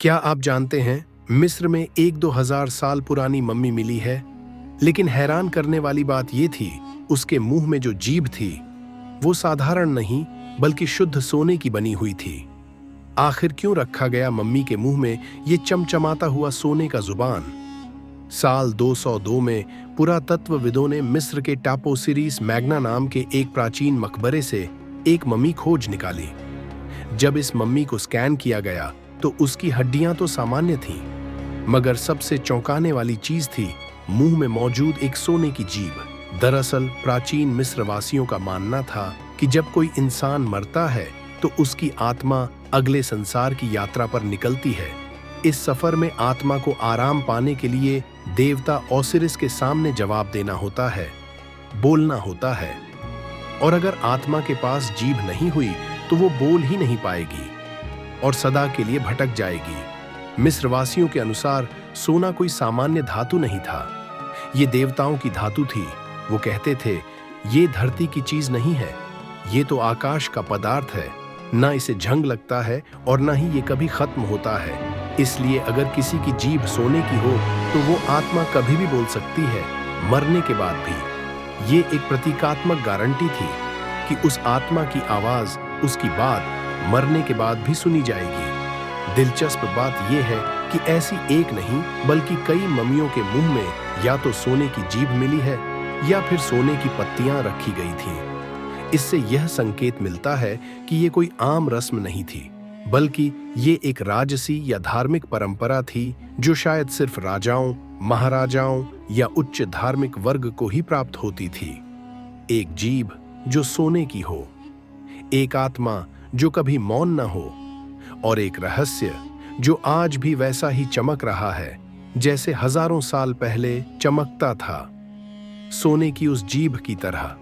क्या आप जानते हैं, मिस्र में 1-2 हजार साल पुरानी मम्मी मिली है, लेकिन हैरान करने वाली बात ये थी, उसके मुंह में जो जीभ थी, वो साधारण नहीं, बल्कि शुद्ध सोने की बनी हुई थी। आखिर क्यों रखा गया मम्मी के मुंह में ये चमचमाता हुआ सोने का जुबान? साल 202 में पुरातत्वविदों ने मिस्र के टापोसिरिस मैग्ना नाम के एक प्राचीन मकबरे से एक मम्मी खोज निकाली। जब इस मम्मी को स्कैन किया गया तो उसकी हड्डियां तो सामान्य थीं, मगर सबसे चौंकाने वाली चीज थी मुंह में मौजूद एक सोने की जीभ। दरअसल प्राचीन मिस्र वासियों का मानना था कि जब कोई इंसान मरता है तो उसकी आत्मा अगले संसार की यात्रा पर निकलती है। इस सफर में आत्मा को आराम पाने के लिए देवता ओसिरिस के सामने जवाब देना होता है, बोलना होता है, और अगर आत्मा के पास जीभ नहीं हुई तो वो बोल ही नहीं पाएगी और सदा के लिए भटक जाएगी। मिस्रवासियों के अनुसार सोना कोई सामान्य धातु नहीं था, ये देवताओं की धातु थी। वो कहते थे, ये धरती की चीज नहीं है, ये तो आकाश का पदार्थ है, ना इसे जंग लगता है और ना ही ये कभी खत्म होता है। इसलिए अगर किसी की जीभ सोने की हो तो वो आत्मा कभी भी बोल सकती है, मरने के बाद भी। ये एक प्रतीकात्मक गारंटी थी कि उस आत्मा की आवाज, उसकी बात मरने के बाद भी सुनी जाएगी। दिलचस्प बात यह है कि ऐसी एक नहीं बल्कि कई मम्मियों के मुंह में या तो सोने की जीभ मिली है या फिर सोने की पत्तियां रखी गई थीं। इससे यह संकेत मिलता है कि ये कोई आम रस्म नहीं थी, बल्कि ये एक राजसी या धार्मिक परंपरा थी जो शायद सिर्फ राजाओं, महाराजाओं या उच्च धार्मिक वर्ग को ही प्राप्त होती थी। एक जीभ जो सोने की हो, एक आत्मा जो कभी मौन न हो, और एक रहस्य जो आज भी वैसा ही चमक रहा है जैसे हजारों साल पहले चमकता था, सोने की उस जीभ की तरह।